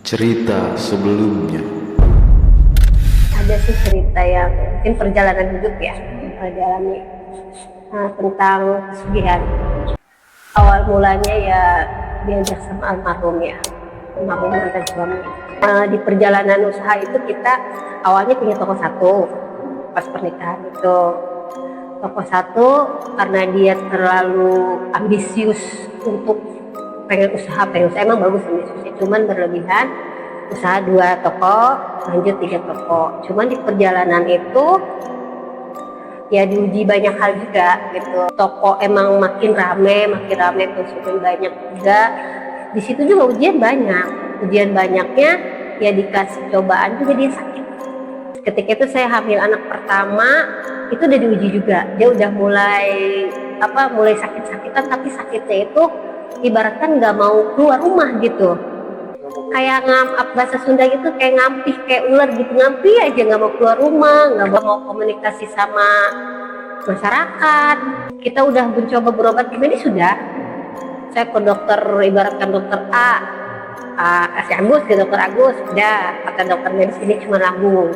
Cerita sebelumnya. Ada sih cerita yang mungkin perjalanan hidup ya yang pernah dialami, tentang pesugihan. Awal mulanya ya diajak sama almarhum mantan suami. Di perjalanan usaha itu kita awalnya punya toko satu pas pernikahan itu. Toko satu karena dia terlalu ambisius untuk pengen usaha emang bagus ambisiusnya, cuman berlebihan. Usaha 2 toko, lanjut 3 toko. Cuman di perjalanan itu ya diuji banyak hal juga gitu. Toko emang makin rame, konsumen banyak juga. Di situ juga ujian banyak. Ujian banyaknya ya dikasih cobaan juga dia sakit. Ketika itu saya hamil anak pertama, itu udah diuji juga. Dia udah mulai sakit-sakitan, tapi sakitnya itu ibaratkan nggak mau keluar rumah gitu. Kayak bahasa Sunda gitu, kayak ngampih, kayak ular gitu, ngampih aja, nggak mau keluar rumah, nggak mau komunikasi sama masyarakat. Kita udah mencoba berobat gimana sudah. Saya ke dokter, ibaratkan dokter si Agus, ke dokter Agus, udah kata dokter medis ini cuma lambung.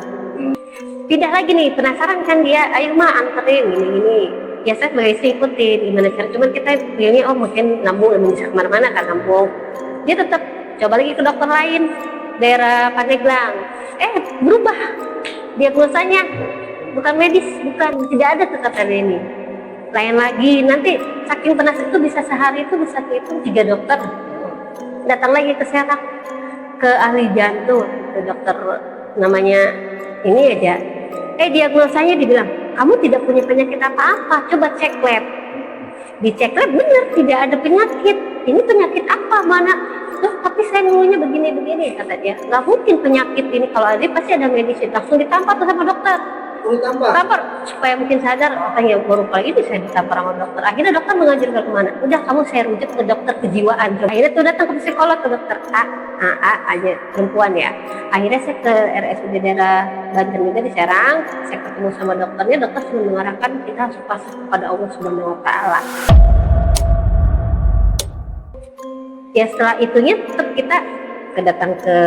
Pindah lagi nih, penasaran kan dia, ayo mah anterin gini. Ya saya sebagai istri ikutin gimana cara, cuman kita pilihnya mungkin lambung, bisa kemana-mana kan lambung. Dia tetap coba lagi ke dokter lain daerah Pandeglang, berubah diagnosanya, bukan medis, tidak ada tetap ini lain lagi. Nanti saking penasaran itu bisa sehari itu bisa hitung 3 dokter datang lagi ke Serang, ke ahli jantung, ke dokter namanya ini aja, diagnosanya dibilang kamu tidak punya penyakit apa-apa, coba cek lab. Dicek lab bener tidak ada penyakit. Ini penyakit apa, mana? Terus tapi saya ngeluhnya begini kata dia. Nggak mungkin penyakit ini, kalau ada pasti ada medis. Langsung ditampar tuh sama dokter. Tampar supaya mungkin sadar, katanya baru kali ini saya ditampar sama dokter. Akhirnya dokter mengajarkan kemana? Udah kamu saya rujuk ke dokter kejiwaan. Akhirnya tuh datang ke psikolog, ke dokter A aja, perempuan ya. Akhirnya saya ke RSUD daerah Banten juga di Serang. Saya ketemu sama dokternya, dokter cuma mengarahkan kita harus pasrah kepada Allah Subhanahu Wa Taala. Ya setelah itunya tetap kita kedatang ke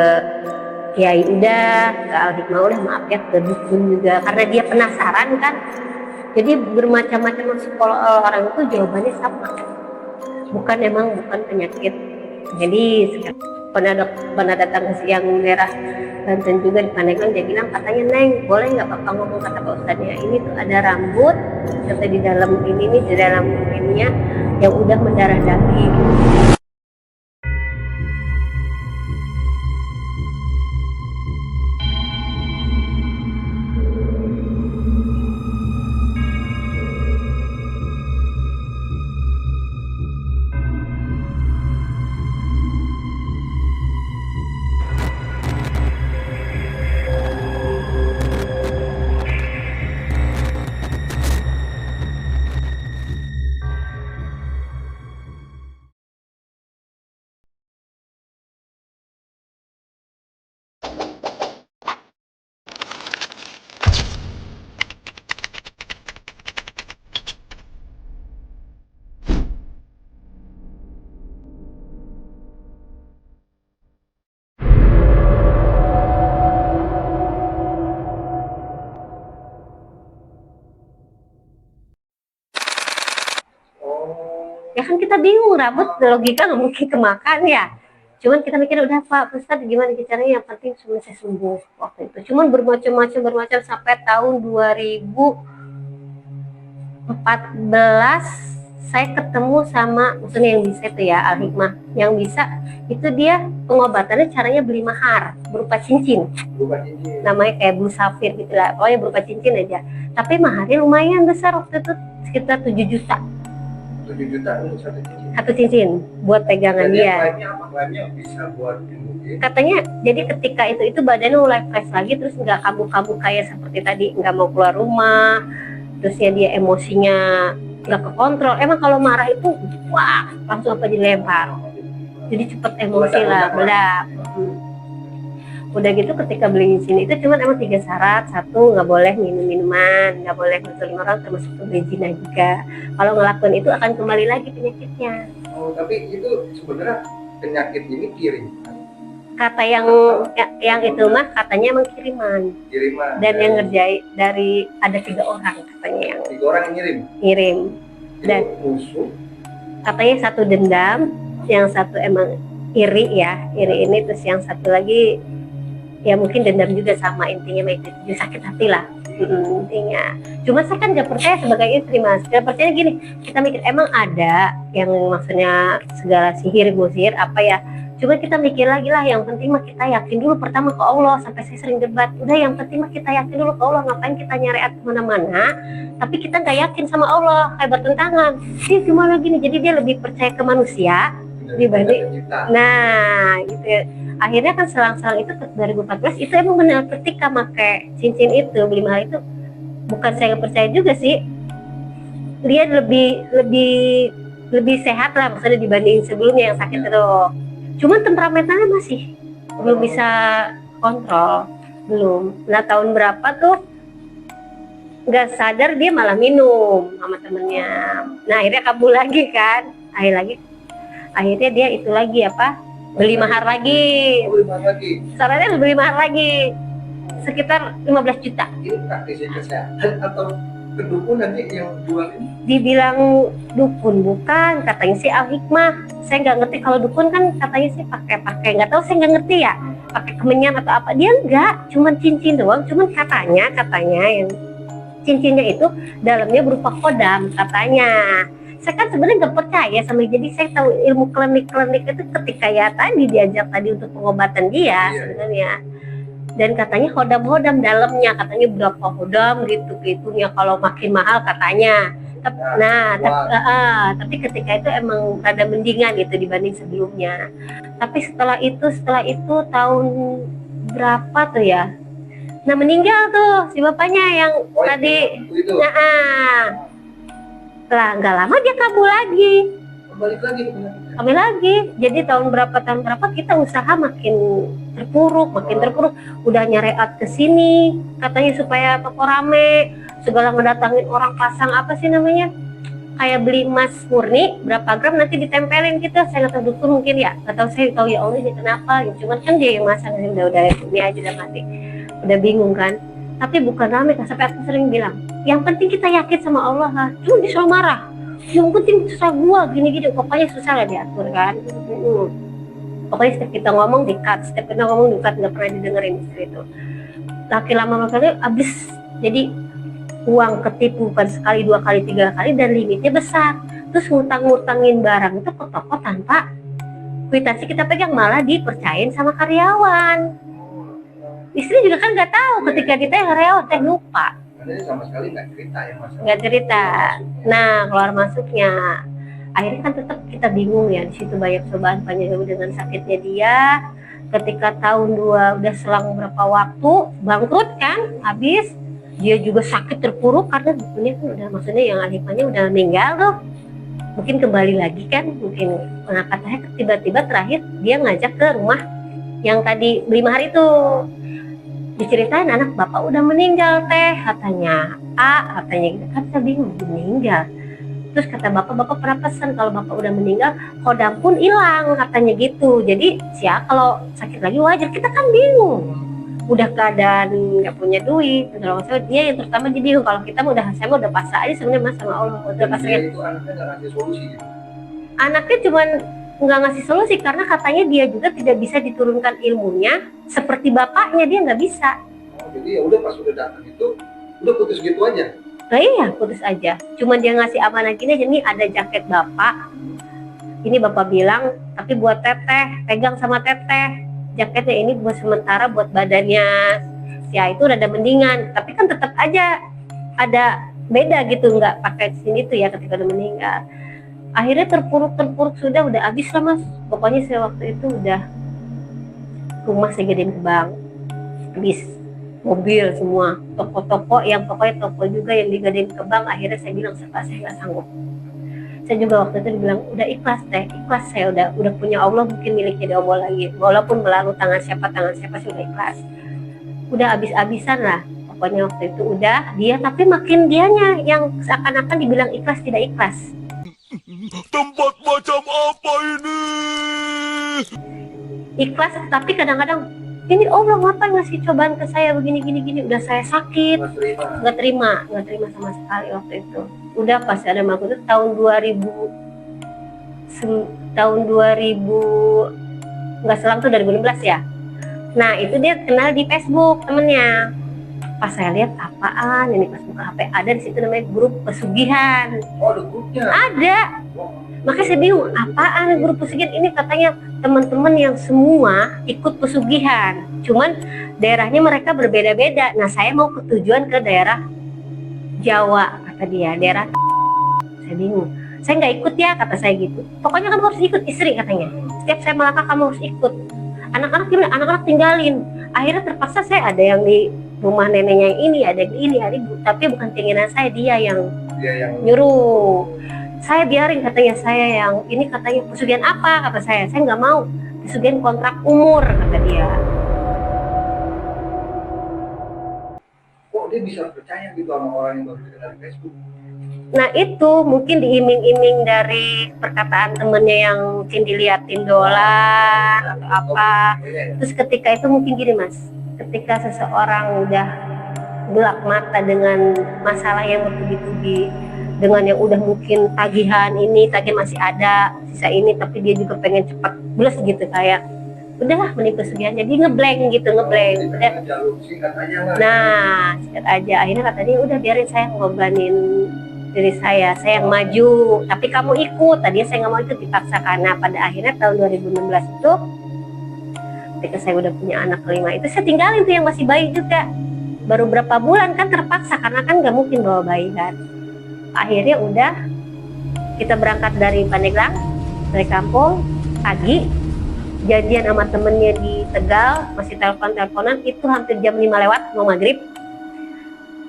Kiai udah, ke Al-Hikmah udah, maaf ya, ke dukun juga, karena dia penasaran kan. Jadi bermacam-macam psikolog orang itu jawabannya sama, bukan penyakit. Jadi pernah datang ke yang daerah Banten juga di Pandeglang, dia bilang katanya, Neng boleh nggak Bapak ngomong, kata Pak Ustadznya, ini tuh ada rambut kata di dalam ininya yang udah mendarah daging. Ya kan kita bingung, rambut logika nggak mungkin kemakan ya. Cuman kita mikir udah Pak Ustadz gimana caranya, yang penting cuma saya sembuh waktu itu. Cuman bermacam sampai tahun 2014 saya ketemu sama, maksudnya yang bisa itu ya Al-Hikmah, yang bisa itu dia pengobatannya caranya beli mahar berupa cincin. Namanya kayak blue sapphire gitu lah, pokoknya berupa cincin aja. Tapi maharnya lumayan besar waktu itu, sekitar 7 juta. 7 juta untuk satu cincin buat pegangan dia. Klaimnya bisa buat Katanya jadi ketika itu badannya mulai fresh lagi, terus nggak kabur-kabur kayak seperti tadi, nggak mau keluar rumah, terus ya dia emosinya nggak kekontrol. Emang kalau marah itu wah langsung apa dilempar, jadi cepet emosi lah, meledak. Udah gitu ketika beli di sini itu cuman emang 3 syarat. 1, nggak boleh minum minuman, nggak boleh ngeselin orang, termasuk berzina juga. Kalau ngelakuin itu akan kembali lagi penyakitnya. Oh, tapi itu sebenarnya penyakit ini kiriman kata yang itu mah katanya emang kiriman. Dan yang ngerjain dari ada 3 orang katanya yang 3 orang yang ngirim. Dan musuh katanya satu dendam, yang satu emang iri ini, terus yang satu lagi ya mungkin dendam juga sama, intinya itu sakit hati lah intinya. Cuma saya kan gak percaya sebagai istri mas, gak percaya gini, kita mikir emang ada yang maksudnya segala sihir gosir apa ya, cuma kita mikir lagi lah, yang penting mah kita yakin dulu pertama ke Allah. Sampai saya sering debat, udah yang penting mah kita yakin dulu ke Allah, ngapain kita nyariat kemana-mana tapi kita nggak yakin sama Allah, kayak bertentangan. Dia gimana gini, jadi dia lebih percaya ke manusia dibanding nah gitu ya. Akhirnya kan selang-selang itu 2014 itu emang benar, ketika pakai cincin itu, beli mahal itu, bukan saya nggak percaya juga sih, dia lebih sehat lah maksudnya dibanding sebelumnya yang sakit itu. Cuman temperamentalnya masih belum bisa kontrol, belum. Nah tahun berapa tuh nggak sadar dia malah minum sama temennya. Nah akhirnya kabur lagi kan, akhirnya dia itu lagi apa, beli mahar lagi. Sarannya beli mahar lagi sekitar 15 juta. Ini praktisi kesehatan atau kedukun nanti yang jual ini? Dibilang dukun bukan, katanya sih al-hikmah. Saya nggak ngerti, kalau dukun kan katanya sih pakai nggak tahu, saya nggak ngerti ya, pakai kemenyan atau apa. Dia nggak, cuman cincin doang. Cuman katanya yang cincinnya itu dalamnya berupa kodam katanya. Saya kan sebenarnya nggak percaya sama, jadi saya tahu ilmu klinik itu ketika ya tadi diajak tadi untuk pengobatan dia sebenarnya. Dan katanya hodam dalamnya, katanya berapa hodam gitu-gitunya kalau makin mahal katanya. Tapi ketika itu emang rada mendingan gitu dibanding sebelumnya. Tapi setelah itu tahun berapa tuh ya? Nah meninggal tuh si bapaknya yang tadi. Lah nggak lama dia kabur lagi. Kembali lagi. Jadi tahun berapa kita usaha makin terpuruk. Udah nyareat ke sini katanya supaya toko rame, segala mendatangin orang pasang apa sih namanya, kayak beli emas murni berapa gram nanti ditempelin gitu. Saya nggak tahu dukun mungkin ya, nggak tahu, saya tahu ya Allah ini kenapa gitu. Cuman kan dia yang masang, udah ini aja udah mati, udah bingung kan. Tapi bukan rame kan, sampai aku sering bilang yang penting kita yakin sama Allah lah. Cuma dia selalu marah, yang penting susah gua gini-gini, pokoknya susah lah diatur kan. Pokoknya setiap kita ngomong di-cut, nggak pernah didengerin istri itu. Laki lama kali abis, jadi uang ketipu bukan sekali, 2 kali, 3 kali, dan limitnya besar. Terus ngutang-ngutangin barang itu ke toko tanpa kwitansi kita pegang, malah dipercayain sama karyawan. Istri juga kan nggak tahu, ketika kita yang karyawan teh lupa. Sama sekali nggak cerita ya mas? Nggak cerita. Nah keluar masuknya, akhirnya kan tetap kita bingung ya. Di situ banyak cobaan panjang dengan sakitnya dia. Ketika tahun 2 udah selang berapa waktu bangkrut kan, habis. Dia juga sakit terpuruk karena bukunya kan udah, maksudnya yang alifahnya udah meninggal tuh. Mungkin kembali lagi kan, mungkin. Nah katanya tiba-tiba terakhir dia ngajak ke rumah yang tadi beli mahar itu. Diceritain anak bapak udah meninggal teh, katanya katanya gitu kan. Saya bingung, meninggal. Terus kata bapak pernah pesan kalau bapak udah meninggal kodam pun hilang katanya gitu. Jadi kalau sakit lagi wajar, kita kan bingung. Udah keadaan nggak punya duit, kalau dia yang terutama jadi bingung. Kalau kita saya udah pasrah aja sebenarnya mas sama Allah. Udah pasrah. Itu anaknya nggak ngasih solusi gitu? Anaknya cuman nggak ngasih solusi karena katanya dia juga tidak bisa diturunkan ilmunya seperti bapaknya, dia nggak bisa. Jadi ya udah pas udah datang itu udah putus gitu aja. Nah iya putus aja. Cuman dia ngasih amanah gini, jadi ada jaket bapak. Ini bapak bilang tapi buat teteh, pegang sama teteh. Jaketnya ini buat sementara, buat badannya ya itu udah ada mendingan, tapi kan tetap aja ada beda gitu, nggak pakai sini tuh ya ketika udah meninggal. Akhirnya terpuruk sudah habis lah mas. Pokoknya saya waktu itu udah rumah saya gedein ke bank, habis mobil semua, toko-toko yang pokoknya toko juga yang digadein ke bank. Akhirnya saya bilang saya nggak sanggup. Saya juga waktu itu dibilang udah ikhlas saya udah punya Allah, mungkin miliknya dia Allah lagi, walaupun melalui tangan siapa sih udah ikhlas, udah habis-habisan lah pokoknya waktu itu udah dia. Tapi makin dianya yang seakan-akan dibilang ikhlas tidak ikhlas. Tempat macam apa ini? ikhlas, tapi kadang-kadang ini Allah ngapain ngasih cobaan ke saya begini gini, udah saya sakit, nggak terima sama sekali waktu itu. Udah pas ada maku itu tahun 2000 nggak selang tuh 2016 ya. Nah itu dia kenal di Facebook temennya. Pas saya lihat apaan ini, pas buka HP ada di situ namanya grup pesugihan. Oh, ada grupnya? Ada. Makanya saya bingung, apaan grup pesugihan ini, katanya teman-teman yang semua ikut pesugihan. Cuman daerahnya mereka berbeda-beda. Nah saya mau ketujuan ke daerah Jawa, kata dia, daerah. Saya bingung. Saya nggak ikut ya, kata saya gitu. Pokoknya kamu harus ikut, istri katanya. Setiap saya melangkah kamu harus ikut. Anak-anak gimana? Anak-anak tinggalin. Akhirnya terpaksa saya ada yang di rumah neneknya yang ini, ada yang ini, ada ibu. Tapi bukan keinginan saya, dia yang nyuruh. Saya biarin, katanya saya yang ini, katanya pesugihan apa, kata saya nggak mau, pesugihan kontrak umur, kata dia. Kok dia bisa percaya gitu sama orang yang baru dikenal di Facebook? Nah itu mungkin diiming-iming dari perkataan temennya yang mungkin diliatin dolar atau apa. Terus ketika itu mungkin gini mas, ketika seseorang udah gelap mata dengan masalah yang bertubi-tubi, dengan yang udah mungkin tagihan masih ada, sisa ini, tapi dia juga pengen cepat beres gitu, kayak udahlah menipu pesugihan, jadi ngeblank gitu, ngeblank. Nah sikat aja, akhirnya kata dia udah biarin saya ngorbanin diri saya yang maju, tapi kamu ikut. Tadinya saya nggak mau ikut, dipaksa. Karena pada akhirnya tahun 2016 itu ketika saya udah punya anak kelima itu saya tinggalin tuh yang masih bayi juga, baru berapa bulan kan, terpaksa karena kan nggak mungkin bawa bayi kan. Akhirnya udah kita berangkat dari Pandeglang, dari kampung pagi, janjian sama temennya di Tegal, masih teleponan itu hampir jam 5 lewat mau maghrib.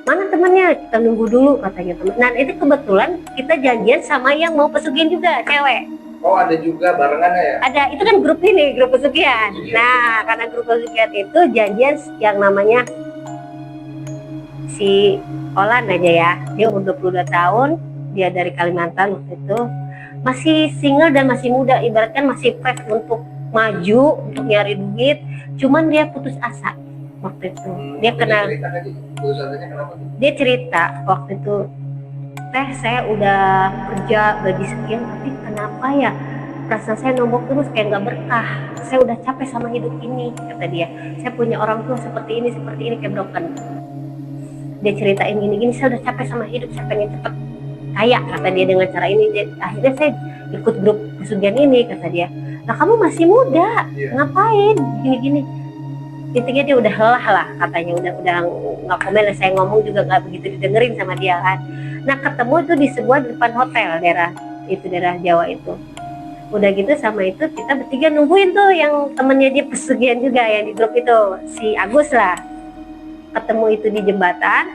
Mana temennya, kita nunggu dulu katanya temen. Nah itu kebetulan kita janjian sama yang mau pesugihan juga, cewek. Oh ada juga barengannya ya? Ada, itu kan grup ini, grup pesugihan. Nah karena grup pesugihan itu janjian yang namanya si Olan aja ya, dia umur 22 tahun, dia dari Kalimantan waktu itu, masih single dan masih muda, ibaratkan masih fresh untuk maju, untuk nyari duit, cuman dia putus asa waktu itu. Dia kenal, dia cerita waktu itu, teh saya udah kerja gaji sekian, tapi kenapa ya perasaan saya nombok terus, kayak nggak berkah, saya udah capek sama hidup ini, kata dia. Saya punya orang tua seperti ini, kayak broken. Dia ceritain gini-gini, saya udah capek sama hidup, saya pengen cepet kaya, kata dia, dengan cara ini. Akhirnya saya ikut grup pesugihan ini, kata dia. Nah kamu masih muda, ngapain gini-gini. Intinya dia udah lelah lah katanya, udah nggak komen. Saya ngomong juga nggak begitu didengerin sama dia kan. Nah ketemu itu di sebuah depan hotel daerah Jawa itu. Udah gitu sama itu kita bertiga nungguin tuh yang temennya dia pesugihan juga yang di grup itu, si Agus lah. Ketemu itu di jembatan,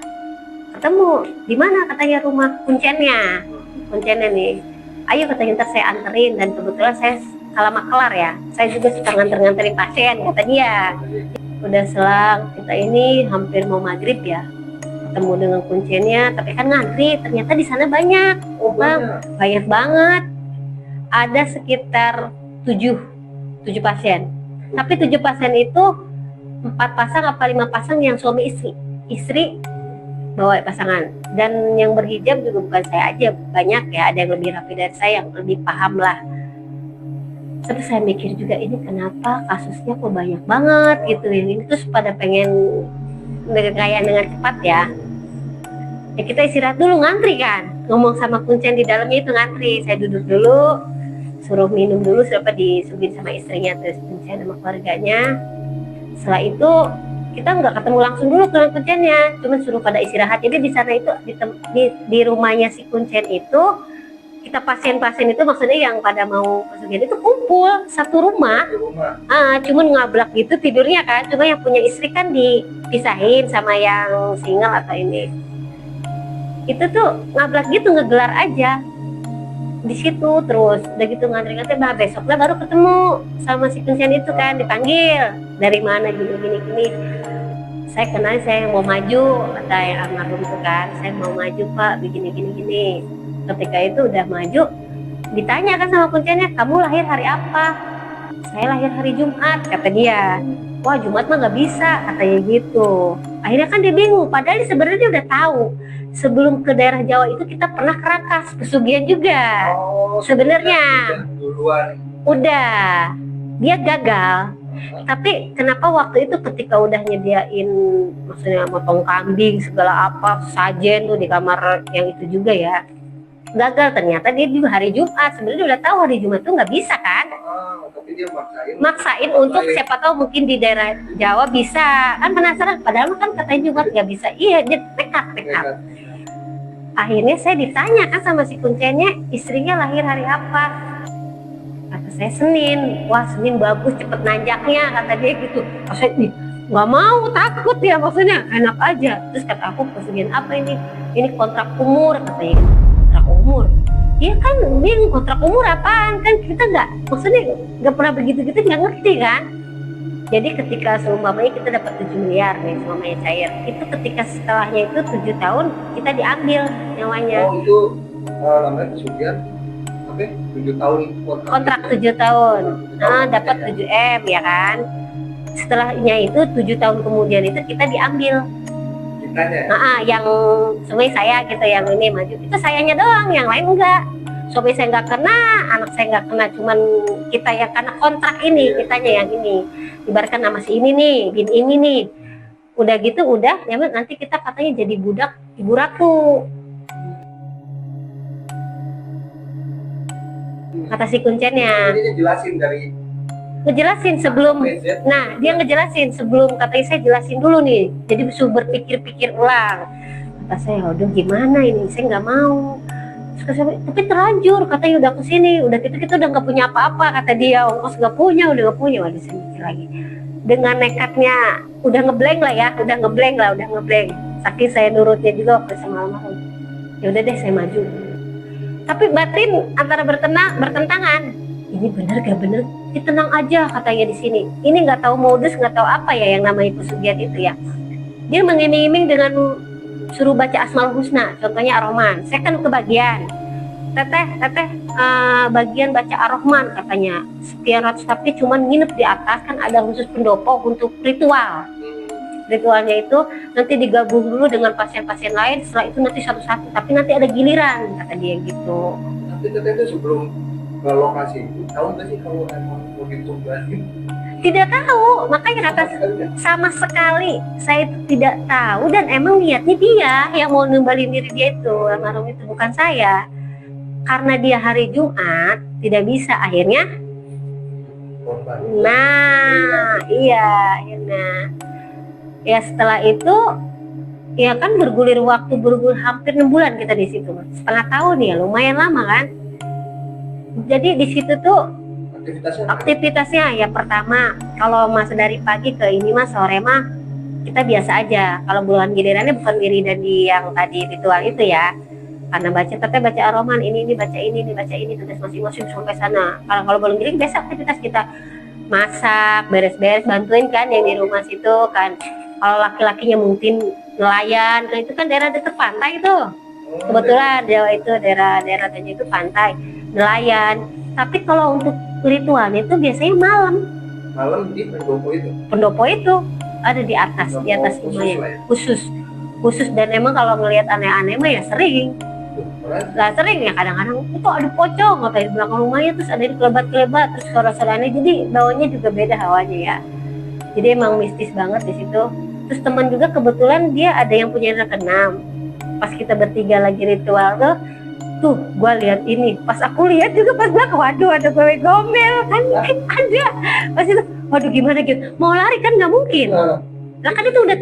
ketemu di mana katanya rumah kuncennya nih. Ayo katanya, ntar saya anterin, dan kebetulan saya kalau kelar ya, saya juga suka nganterin pasien, kata dia. Udah selang kita ini hampir mau maghrib ya, ketemu dengan kuncennya, tapi kan ngantri, ternyata di sana banyak, banyak banget. Ada sekitar 7 pasien, tapi 7 pasien itu 4 pasang apa 5 pasang yang suami istri bawa pasangan, dan yang berhijab juga bukan saya aja, banyak ya, ada yang lebih rapi dari saya, yang lebih paham lah. Tapi saya mikir juga, ini kenapa kasusnya kok banyak banget gitu, ini terus pada pengen kekayaan dengan cepat ya. Ya kita istirahat dulu, ngantri kan, ngomong sama kuncen di dalamnya itu ngantri. Saya duduk dulu, suruh minum dulu, siapa disuguhin sama istrinya, terus kuncen sama keluarganya. Setelah itu kita nggak ketemu langsung dulu ke kuncennya, cuma suruh pada istirahat. Jadi di sana itu di rumahnya si kuncen itu, kita pasien-pasien itu maksudnya yang pada mau pesugihan itu kumpul satu rumah. Cuman ngablak gitu tidurnya kan, cuma yang punya istri kan dipisahin sama yang single atau ini. Itu tuh ngablak gitu, ngegelar aja di situ. Terus udah gitu ngantri-ngantri, besoknya baru ketemu sama si kuncen itu kan, dipanggil dari mana gini. Saya kenal, saya mau maju, kata yang almarhum itu kan, saya mau maju pak, begini. Ketika itu udah maju, ditanya kan sama kuncennya, kamu lahir hari apa? saya lahir hari Jumat, kata dia. Wah, Jumat mah nggak bisa, katanya gitu. Akhirnya kan dia bingung, padahal dia sebenarnya dia udah tahu. Sebelum ke daerah Jawa itu kita pernah ke Rangkas, pesugihan juga. Sebenarnya duluan udah, dia gagal. Tapi kenapa waktu itu ketika udah nyediain, maksudnya motong kambing segala apa, sajen tuh di kamar yang itu juga ya, gagal. Ternyata dia juga hari Jumat, sebenarnya udah tahu hari Jumat tuh nggak bisa kan. tapi dia Maksain untuk siapa tahu mungkin di daerah Jawa bisa, kan penasaran, padahal kan katanya Jumat nggak bisa. Iya, dia nekat. Akhirnya saya ditanya kan sama si kuncennya, istrinya lahir hari apa? Kata saya Senin. Wah, Senin bagus, cepet nanjaknya, kata dia gitu. Saya nggak mau, takut ya, maksudnya enak aja. Terus kata aku, pesugihan apa ini? Ini kontrak umur, katanya. Kontrak umur? Iya kan, bingung kontrak umur apaan? Kan kita maksudnya nggak pernah begitu-gitu, nggak ngerti kan? Jadi ketika seumpamanya kita dapat 7 miliar nih, seumpamanya cair, itu ketika setelahnya itu 7 tahun kita diambil nyawanya. Oh, itu namanya pesugihan apa? 7 tahun kontrak 7 tahun. Nah, dapat 7 M ya kan. Setelahnya itu 7 tahun kemudian itu kita diambil. Yang suami saya gitu, yang ini maju itu sayanya doang, yang lain enggak. Suami saya nggak kena, anak saya nggak kena, cuman kita yang karena kontrak ini, kitanya yang ini. Ibaratkan nama si ini nih, ini nih. Udah gitu, udah, ya nanti kita katanya jadi budak ibu ratu. Kata si kuncennya. Ngejelasin sebelum, nah dia ngejelasin sebelum, katanya saya jelasin dulu nih, jadi bisa berpikir-pikir ulang. Kata saya, aduh gimana ini, saya nggak mau. Terus saya, tapi terlanjur, katanya udah kesini, udah gitu kita udah nggak punya apa-apa, kata dia, ongkos nggak punya, udah nggak punya. Waduh, saya mikir lagi, dengan nekatnya, udah ngeblank lah ya, udah ngeblank. Saking saya nurutnya juga waktu sama almarhum. Ya udah deh, saya maju. Tapi batin antara bertentangan. Ini bener gak bener? Tenang aja, katanya di sini. Ini nggak tahu modus, nggak tahu apa ya yang namanya pesugihan itu ya. Dia mengiming-iming dengan suruh baca Asmaul Husna, contohnya Ar-Rahman. Saya kan kebagian, teteh, bagian baca Ar-Rahman katanya. Sekian ratus, tapi cuman nginep di atas, kan ada khusus pendopo untuk ritual. Ritualnya itu nanti digabung dulu dengan pasien-pasien lain, setelah itu nanti satu-satu, tapi nanti ada giliran, kata dia gitu. Tapi teteh itu sebelum ke lokasi itu tahu nggak sih kalau emang mau ditunggasin? Tidak tahu, makanya kata sama sekali saya tidak tahu, dan emang niatnya dia yang mau numbalin diri dia itu, almarhum itu, bukan saya. Karena dia hari Jumat tidak bisa, akhirnya ya setelah itu ya kan bergulir hampir 6 bulan kita di situ, setengah tahun ya, lumayan lama kan. Jadi di situ tuh aktivitasnya ya, pertama kalau masuk dari pagi ke ini mah sore mah kita biasa aja. Kalau bulan gilirannya bukan wiridan di yang tadi ritual itu ya, karena baca Ar-Rahman, ini baca ini tugas masing-masing sampai sana. Kalau bulan giliran biasa aktivitas kita masak, beres-beres, bantuin kan yang di rumah situ kan. Kalau laki-lakinya mungkin nelayan, kan itu kan daerah dekat pantai itu. Kebetulan Jawa itu daerah Tanjung itu pantai, nelayan. Tapi kalau untuk ritualnya itu biasanya malam di pendopo itu ada di atas rumahnya, khusus. Dan emang kalau ngelihat aneh-aneh mah ya sering ya, kadang-kadang itu ada pocong ngapain di belakang rumahnya, terus ada di kelebat-kelebat, terus suara-suaranya, jadi baunya juga beda hawanya ya. Jadi emang mistis banget di situ. Terus teman juga kebetulan dia ada yang punya anak 6. Pas kita bertiga lagi ritual tuh gue lihat ini, pas aku lihat juga pas belakang, waduh ada cewek gombel kan, ada. Pas itu, waduh gimana gitu, mau lari kan nggak mungkin. Lah kan itu udah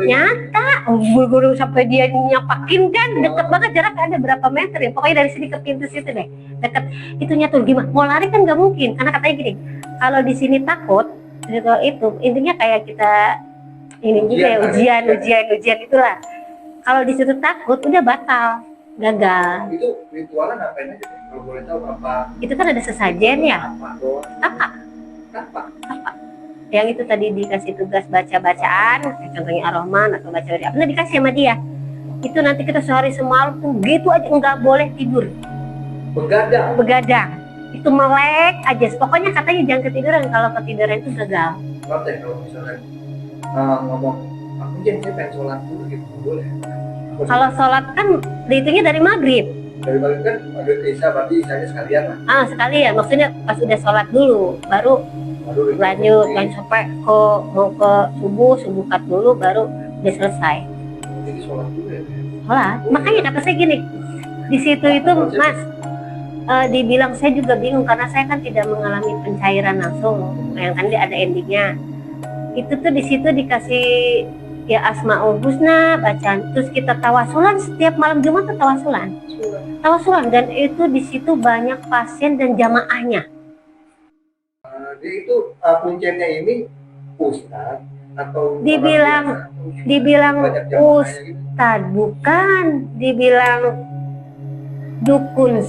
nyata. Guru sampai dia nyapakin kan, deket banget, jarak ada berapa meter ya, pokoknya dari sini ke pintu situ deh, deket. Itu nyata, gimana mau lari kan nggak mungkin, karena katanya gini, kalau di sini takut ritual itu intinya kayak kita ini juga ya, ujian itulah. Kalau di situ takut udah batal, gagal. Itu ritualnya ngapain aja? Kalau boleh tahu apa? Itu kan ada sesajen ya. Apa? Yang itu tadi dikasih tugas baca-bacaan, contohnya Ar-Rahman atau baca apa, dikasih sama dia. Itu nanti kita sehari semalam tuh gitu aja, nggak boleh tidur. Begadang. itu melek aja. Pokoknya katanya jangan ketiduran, kalau ketiduran itu gagal. Maaf deh kalau misalkan ngomong aku jadi saya pengen sholat dulu gitu, boleh? Kalau sholat kan dihitungnya dari maghrib. Dari balik kan ada ke Isya, berarti Isyanya sekalian lah. Sekalian, maksudnya pas udah sholat dulu, baru lanjut kan sampai mau ke subuh cut dulu, baru udah selesai. Jadi sholat dulu ya? Sholat. Makanya kata saya gini, di situ itu Mas, dibilang saya juga bingung karena saya kan tidak mengalami pencairan langsung, yang kan ada endingnya. Itu tuh di situ dikasih ya Asmaul Husna bacaan, terus kita tawasulan setiap malam Jumat tuh tawasulan, dan itu di situ banyak pasien dan jamaahnya. Jadi itu puncennya ini ustad atau dibilang ustad, bukan dibilang dukun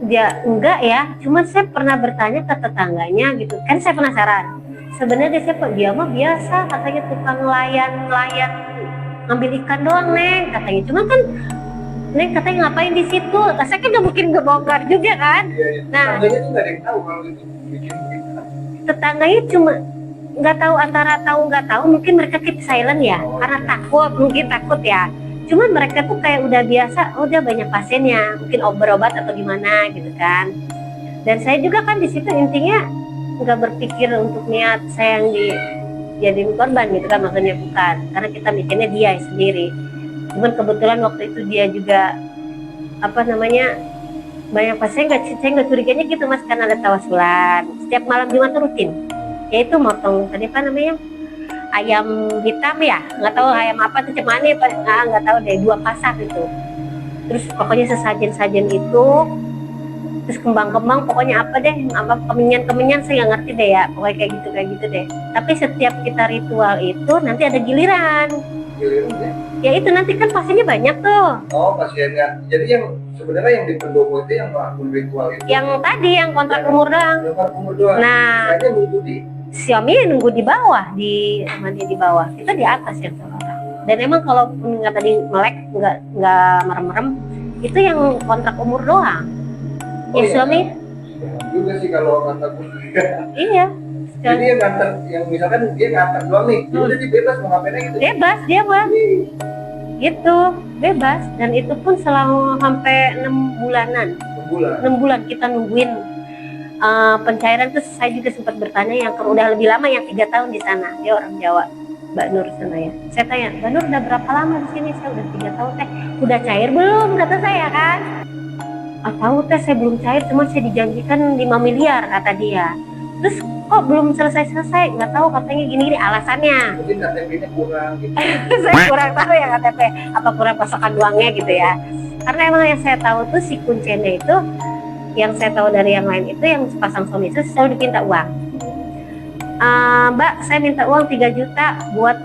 dia enggak ya, cuman saya pernah bertanya ke tetangganya gitu kan, saya penasaran sebenarnya dia mah biasa katanya tukang nelayan ngambil ikan doang Neng katanya, cuman kan Neng katanya ngapain di situ, saya kan nggak mungkin ngebongkar juga kan. Nah tetangganya tuh nggak ada yang tahu kalau itu bikin begitu. Tetangganya cuma nggak tahu, antara tahu nggak tahu, mungkin mereka keep silent ya, karena mungkin takut ya. Cuman mereka tuh kayak udah biasa, udah banyak pasiennya, mungkin berobat atau gimana gitu kan. Dan saya juga kan di situ intinya nggak berpikir untuk niat saya yang dijadiin korban gitu kan, maksudnya bukan, karena kita mikirnya dia sendiri. Cuman kebetulan waktu itu dia juga banyak pasien, saya nggak curiganya gitu Mas, karena ada tawasulan setiap malam Jumat rutin, yaitu motong tadi ayam hitam ya, nggak tahu ayam apa tuh cuman nggak tahu deh, 2 pasak itu. Terus pokoknya sesajen itu, terus kembang-kembang, pokoknya apa deh, kemenyan saya nggak ngerti deh ya, pokoknya kayak gitu deh. Tapi setiap kita ritual itu nanti ada giliran. Ya itu nanti kan pasiennya banyak tuh. Oh pasiennya, jadi yang sebenarnya yang di pendopo itu yang melakukan ritual itu. Yang tadi yang kontrak umur doang. Nah, saya nunggu di Xiaomi nunggu di bawah, di bawah, kita di atas yang orang. Dan emang kalau nggak tadi melek, nggak merem-merem, itu yang kontrak umur doang. Ya Xiaomi. Juga sih kalau ngantar. Iya. Jadi yang ngantar, yang misalkan dia ngantar doang nih, udah dia bebas mau ngapain aja gitu. Bebas dia mah. Gitu, bebas. Dan itu pun selama sampai 6 bulanan. 6 bulan kita nungguin pencairan. Terus saya juga sempat bertanya yang udah lebih lama, yang 3 tahun di sana, dia orang Jawa, Mbak Nur sana ya. Saya tanya, Mbak Nur udah berapa lama di sini? Saya udah 3 tahun teh. Udah cair belum? Kata saya kan. Tahu teh saya belum cair, cuma saya dijanjikan 5 miliar kata dia. Terus kok belum selesai? Nggak tahu, katanya gini alasannya. Mungkin KTP-nya kurang gitu. Saya kurang tahu ya KTP, apa kurang pasokan uangnya gitu ya. Karena emang yang saya tahu tuh si kuncennya itu, yang saya tahu dari yang lain itu, yang sepasang suami itu selalu dipinta uang. Mbak, saya minta uang 3 juta buat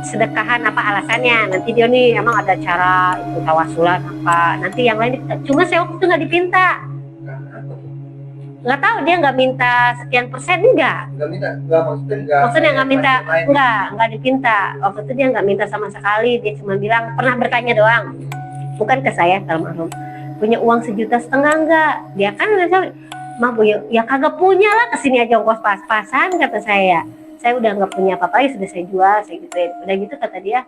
sedekahan, apa alasannya? Nanti dia nih emang ada cara itu tawasulan apa. Nanti yang lain dipinta. Cuma saya waktu itu nggak dipinta. Nggak tahu, dia nggak minta sekian persen, enggak. Maksudnya nggak minta, nggak dipinta. Waktu itu dia nggak minta sama sekali. Dia cuma bilang pernah bertanya doang, bukan ke saya almarhum. Punya uang 1,5 juta enggak? Dia kan mah bu ya kagak punya lah, kesini aja ongkos pas-pasan kata saya. Saya udah nggak punya apa-apa, ya sudah saya jual, saya gituin. Udah gitu kata dia,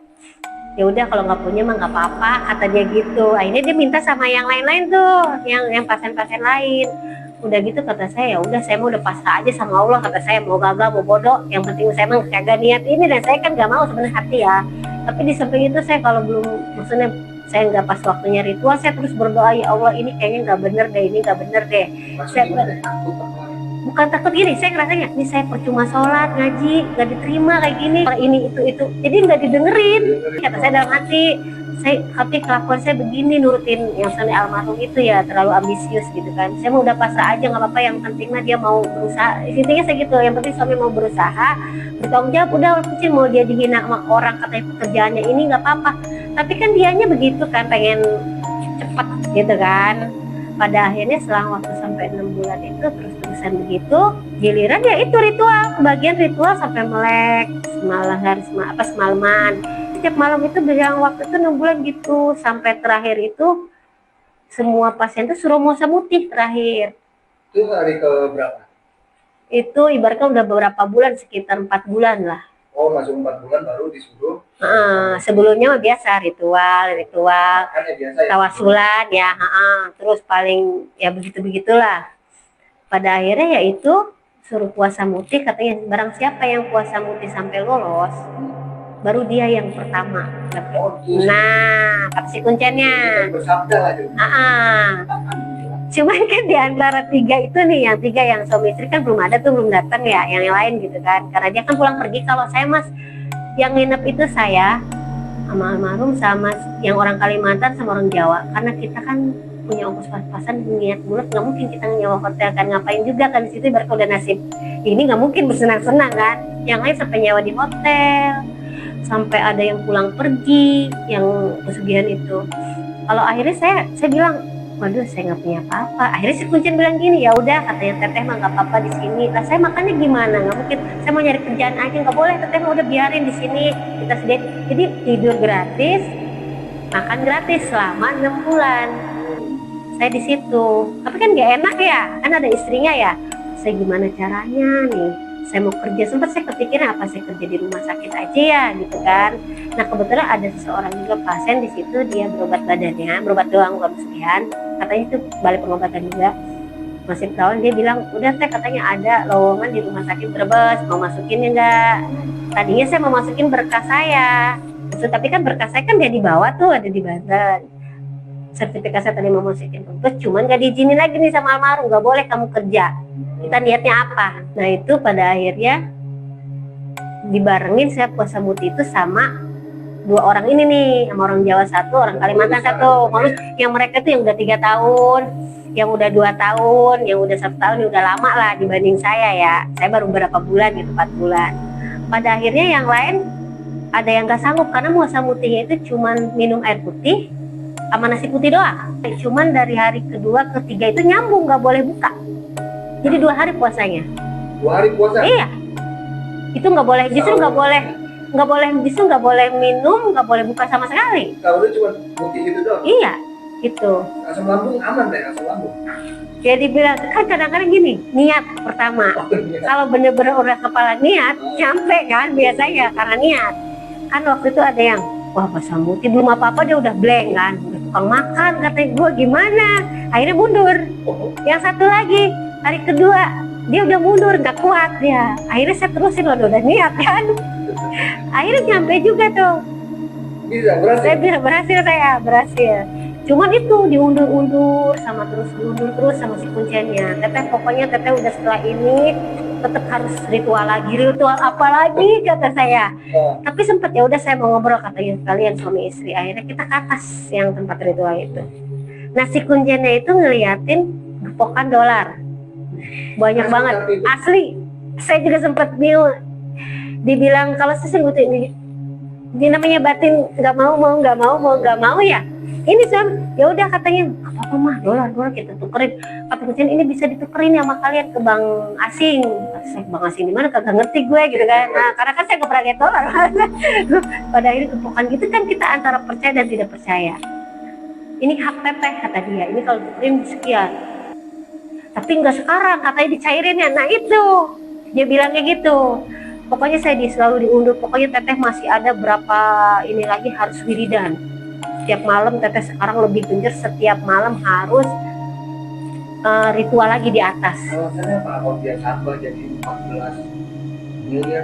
ya udah kalau nggak punya mah nggak apa-apa kata dia gitu. Akhirnya dia minta sama yang lain-lain tuh, yang pasien-pasien lain. Udah gitu kata saya, ya udah saya mau udah pasrah aja sama Allah, kata saya, mau gagal mau bodoh, yang penting saya emang kagak niat ini. Dan saya kan nggak mau sebenarnya hati ya, tapi di samping itu saya kalau belum, maksudnya saya nggak pas waktunya ritual, saya terus berdoa, ya Allah ini kayaknya nggak bener deh, ini nggak bener deh. Bukan takut gini, saya ngerasanya ini saya percuma sholat ngaji nggak diterima kayak gini, ini itu jadi nggak didengerin. Kata saya dalam hati, tapi kelakuan saya begini, nurutin yang sampai almarhum itu ya, terlalu ambisius gitu kan. Saya mau udah pasrah aja, nggak apa-apa, yang penting mah dia mau berusaha. Intinya saya gitu, yang penting suami mau berusaha, bertanggung jawab. Udah kecil mau dia dihina sama orang katanya pekerjaannya ini nggak apa-apa, tapi kan dianya begitu kan, pengen cepet gitu kan. Pada akhirnya selang waktu sampai 6 bulan itu terus-terusan begitu, giliran ya itu ritual, kebagian ritual sampai melek semalaman. Setiap malam itu berjalan waktu itu 6 bulan gitu, sampai terakhir itu semua pasien itu suruh mau putih terakhir. Itu hari ke berapa? Itu ibaratnya udah beberapa bulan, sekitar 4 bulan lah. Oh, masuk 4 bulan baru disuruh. Sebelumnya mah biasa ritual Kan ya biasa ya. tawasulan ya, terus paling ya begitu-begitulah. Pada akhirnya yaitu suruh puasa muti, katanya barang siapa yang puasa muti sampai lolos baru dia yang pertama. Oh, terus Nah, kata si kuncennya. bersabda lah itu. Cuman kan di antara 3 itu nih, yang 3 yang suami istri kan belum ada tuh, belum datang ya, yang lain gitu kan. Karena dia kan pulang pergi. Kalau saya mas, yang nginep itu saya sama almarhum, sama yang orang Kalimantan sama orang Jawa. Karena kita kan punya ongkos pas-pasan, niat bulat, nggak mungkin kita nyewa hotel kan, ngapain juga kan di situ, ibarat udah nasib ini nggak mungkin bersenang-senang kan. Yang lain sampai nyewa di hotel, sampai ada yang pulang pergi, yang pesugihan itu. Kalau akhirnya saya bilang, waduh saya nggak punya apa-apa. Akhirnya si kuncen bilang gini, ya udah katanya teteh mah nggak apa-apa di sini. Lah saya makannya gimana? Nggak mungkin, saya mau nyari kerjaan aja, nggak boleh, teteh mah udah biarin di sini kita sediain. Jadi tidur gratis, makan gratis selama 6 bulan. Saya di situ. Tapi kan nggak enak ya, kan ada istrinya ya. Saya gimana caranya nih? Saya mau kerja, sempat saya kepikiran apa saya kerja di rumah sakit aja ya gitu kan. Nah kebetulan ada seseorang juga pasien di situ, dia berobat badannya, berobat doang bukan pesugihan. Katanya itu balai pengobatan juga. Masih tahun dia bilang, udah teh katanya ada lowongan di rumah sakit Brebes, mau masukin enggak? Tadinya saya mau masukin berkas saya, tapi kan berkas saya kan dia dibawa tuh, ada di Banten. Sertifikat saya tadi mau masukin Brebes, cuman gak diizinin lagi nih sama almarhum, gak boleh kamu kerja. Kita niatnya apa? Nah itu pada akhirnya dibarengin saya puasa muti itu sama 2 orang ini nih, sama orang Jawa 1, orang Kalimantan 1. Maksud yang mereka tuh yang udah 3 tahun, yang udah 2 tahun, yang udah 1 tahun, yang udah lama lah dibanding saya ya. Saya baru berapa bulan gitu, 4 bulan. Pada akhirnya yang lain ada yang gak sanggup karena puasa mutinya itu cuman minum air putih sama nasi putih doang. Cuman dari hari kedua ketiga itu nyambung, gak boleh buka. Jadi 2 hari puasanya. 2 hari puasa? Iya. Itu nggak boleh, justru nggak boleh minum, nggak boleh buka sama sekali. Kalau itu cuma putih itu doang? Iya, itu. Asam lambung aman deh, asam lambung. Jadi bilang, kan kadang-kadang gini, niat pertama. Kalau bener-bener udah kepala niat, nyampe kan biasanya karena niat. Kan waktu itu ada yang, wah puasa muti belum apa-apa dia udah blank kan. Udah tukang makan, katanya gue gimana. Akhirnya mundur. Yang satu lagi, hari kedua dia udah mundur, nggak kuat dia. Akhirnya saya terusin, udah niat kan. Akhirnya nyampe juga tuh. Bisa berhasil? Saya bilang berhasil. Cuman itu diundur-undur sama diundur terus sama si kuncennya. Teteh pokoknya teteh udah setelah ini tetap harus ritual apa lagi kata saya. Tapi sempet ya udah saya mau ngobrol katanya kalian suami istri. Akhirnya kita ke atas yang tempat ritual itu. Nah si kuncennya itu ngeliatin gepokan dolar. Banyak banget asli. Saya juga sempat bingung, dibilang kalau saya butuh ini namanya batin nggak mau ya ini ya udah katanya apa mah dolar kita tukerin, kata kucing ini bisa ditukerin sama kalian ke bank asing. Saya bank asing di mana kagak ngerti gue gitu kan. Nah karena kan saya nggak pernah lihat dolar. Pada akhirnya kepokan gitu kan kita antara percaya dan tidak percaya. Ini hak teteh kata dia, ini kalau tukerin sekian. Tapi nggak sekarang, katanya dicairin ya. Nah itu, dia bilangnya gitu. Pokoknya saya selalu diundur, pokoknya teteh masih ada berapa ini lagi harus wiridan. Setiap malam teteh sekarang lebih gencar, setiap malam harus ritual lagi di atas. Alasannya apa? Kalau dia tambah jadi 14 miliar?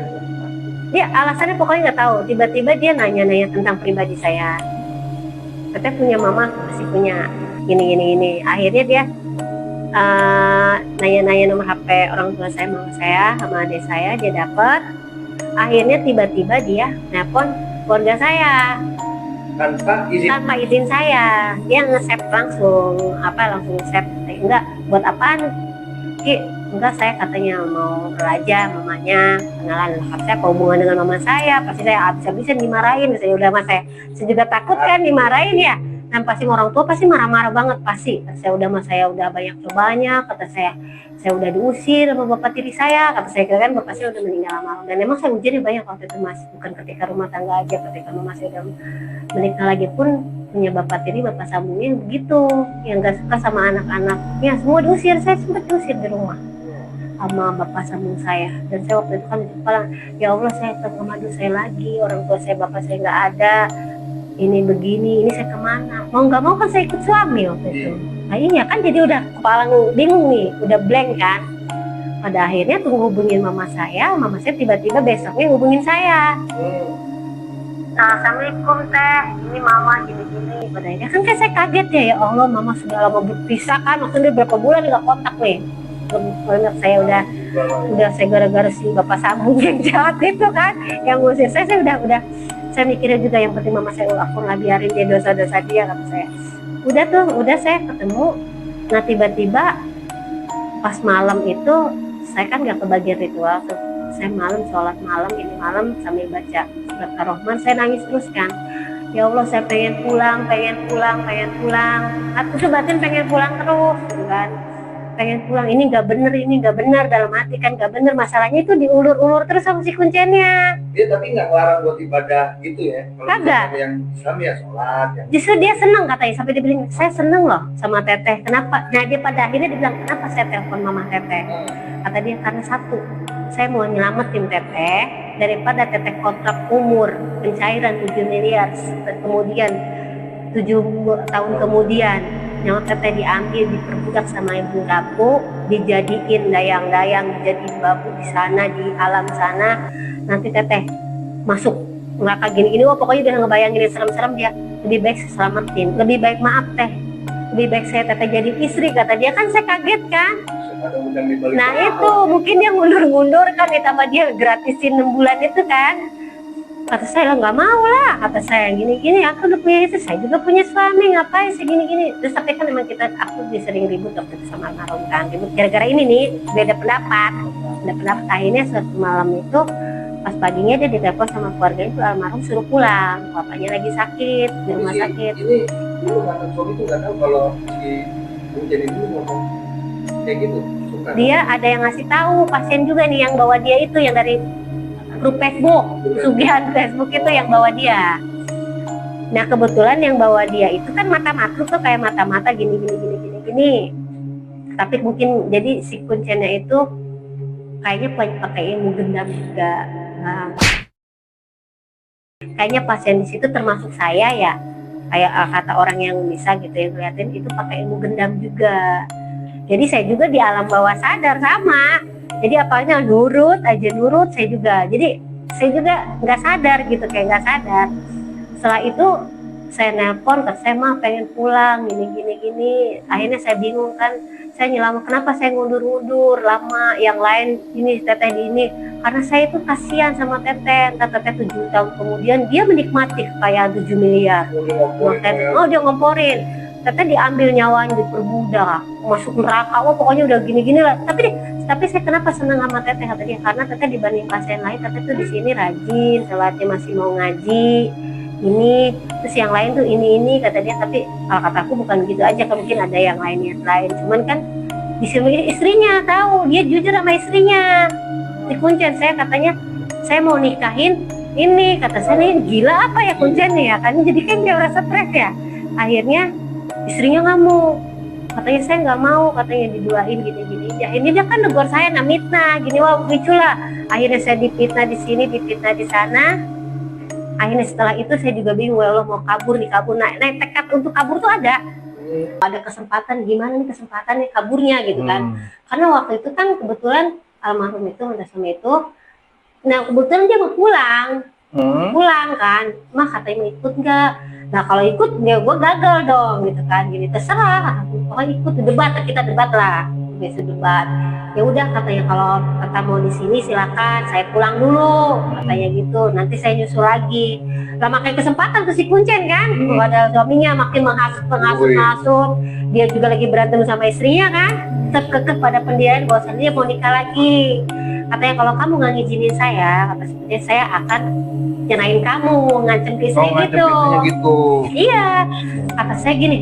Ya alasannya pokoknya nggak tahu. Tiba-tiba dia nanya-nanya tentang pribadi saya. Teteh punya mama, masih punya ini. Akhirnya dia nanya-nanya nomor HP orang tua saya, mama saya sama adik saya, dia dapat. Akhirnya tiba-tiba dia nelpon keluarga saya tanpa izin saya. Dia nge-save langsung nge-save. Enggak, buat apaan? Enggak, saya katanya mau belajar mamanya, kenalan lengkap saya, apa hubungan dengan mama saya, pasti saya habis-habisan dimarahin. Saya udah saya juga takut kan dimarahin ya. Dan pasti orang tua pasti marah-marah banget pasti. Saya udah banyak cobanya, kata saya udah diusir sama bapak tiri saya, kata saya kan bapak saya udah meninggal lama. Dan emang saya ujiannya banyak waktu itu Mas, bukan ketika rumah tangga aja, ketika mama saya udah menikah lagi pun punya bapak tiri, bapak sambungnya begitu, yang gak suka sama anak-anaknya semua diusir. Saya sempat diusir di rumah sama bapak sambung saya. Dan saya waktu itu kan kepala, ya Allah saya ke madu saya lagi, orang tua saya bapak saya nggak ada, ini begini, ini saya kemana, mau nggak mau kan saya ikut suami waktu itu. Nah iya kan, jadi udah kepala bingung nih, udah blank kan. Pada akhirnya tuh hubungin mama saya tiba-tiba besoknya hubungin saya. Assalamualaikum teh, ini mama gini-gini. Pada akhirnya kan saya kaget ya Allah, mama sudah lama berpisah kan, waktu itu berapa bulan nggak kontak nih. Banyak saya udah saya gara-gara si bapak sambung yang jahat itu kan, yang ngusir saya udah saya mikirnya juga yang penting mama saya, aku nggak biarin dia dosa-dosa dia, kata saya. Udah saya ketemu. Nah tiba-tiba pas malam itu saya kan nggak kebagian ritual tuh, saya malam sholat malam ini malam sambil baca surat Ar-Rahman, saya nangis terus kan. Ya Allah saya pengen pulang. Aku batin pengen pulang terus gitu kan. Pengen pulang, ini nggak bener dalam hati kan, nggak bener. Masalahnya itu diulur-ulur terus sama si kuncennya. Dia tapi nggak ngelarang buat ibadah gitu ya? Kagak. Yang Islam ya sholat. Justru dia seneng katanya, sampai dia bilang saya seneng loh sama teteh. Kenapa? Nah dia pada akhirnya dia bilang kenapa saya telepon mama teteh? Kata dia karena satu, saya mau nyelamatin teteh daripada teteh kontrak umur pencairan 7 miliar, kemudian 7 tahun kemudian nyawa teteh diambil, diperbudak sama ibu rapu, dijadiin dayang-dayang, dijadiin babu di sana, di alam sana. Nanti teteh masuk neraka gini-gini, pokoknya udah ngebayangin serem-serem. Dia lebih baik saya selamatin, lebih baik maaf teh, lebih baik saya teteh jadi istri, kata dia. Kan saya kaget kan. Nah itu mungkin dia ngundur-ngundur kan, ditambah dia gratisin 6 bulan itu kan. Kata saya nggak mau lah, kata saya gini-gini, aku udah punya istri, saya juga punya suami, ngapain sih gini-gini. Terus tapi kan memang aku sering ribut waktu itu sama almarhum kan, ribut gara-gara ini nih, beda pendapat. Akhirnya suatu malam itu pas paginya dia ditelepon sama keluarganya itu, almarhum suruh pulang, bapaknya lagi sakit di rumah sakit. Ini dulu mantan suami itu nggak tahu kalau si jadi dulu ngomong kayak gitu. Dia ada yang ngasih tahu, pasien juga nih yang bawa dia itu, yang dari grup Facebook, sugihan Facebook itu yang bawa dia. Nah kebetulan yang bawa dia itu kan mata-mata tuh kayak mata-mata gini. Tapi mungkin jadi si kuncennya itu kayaknya pakai ilmu gendam juga. Nah, kayaknya pasien di situ termasuk saya ya, kayak kata orang yang bisa gitu yang ngeliatin itu pakai ilmu gendam juga. Jadi saya juga di alam bawah sadar sama. Jadi apalagi nurut, saya juga. Jadi saya juga nggak sadar gitu, kayak nggak sadar. Setelah itu saya nelpon, saya mah pengen pulang, gini. Akhirnya saya bingung kan, saya nyelama kenapa saya ngundur-ngundur lama, yang lain ini teteh di ini. Karena saya itu kasihan sama teteh, teteh 7 tahun kemudian dia menikmati kekayaan 7 miliar. Oh dia ngomporin. Teteh diambil nyawanya, diperbudak, masuk neraka, pokoknya udah gini-gini lah. Tapi saya kenapa senang sama teteh, kata dia, karena teteh dibanding pasien lain, teteh tuh di sini rajin, sholatnya masih mau ngaji, ini, terus yang lain tuh ini, kata dia. Tapi kalau kataku bukan gitu aja, kan mungkin ada yang lain, cuman kan di sini istrinya tahu, dia jujur sama istrinya. Di kuncen saya katanya, saya mau nikahin ini, kata saya, ini gila apa ya kuncennya ya, kan jadi kan dia merasa stres ya. Akhirnya istrinya nggak mau, katanya saya nggak mau, katanya diduain gini. Akhirnya dia kan negor saya, mitnah gini, wah lucu lah. Akhirnya saya dipitnah di sini, dipitnah di sana. Akhirnya setelah itu saya juga bingung, ya Allah mau kabur. Nah tekad untuk kabur tuh ada kesempatan, gimana nih kesempatannya kaburnya gitu kan. Karena waktu itu kan kebetulan almarhum itu sama itu, nah kebetulan dia mau pulang kan, mah katanya mau ikut nggak. Nah kalau ikut ya gue gagal dong gitu kan, gini terserah, pokoknya ikut kita debat lah, biasa debat. Ya udah katanya kalau kata mau di sini silakan, saya pulang dulu katanya gitu, nanti saya nyusul lagi. Lah makin kesempatan tuh si kuncen kan, ada suaminya makin menghasut, dia juga lagi berantem sama istrinya kan, tetap kekeh pada pendirian bahwasannya dia mau nikah lagi. katanya kalau kamu nggak ngizinin saya, kata seperti saya akan nyerahin kamu, ngancem ke istri ngancem gitu. istrinya gitu. Iya, kata saya gini,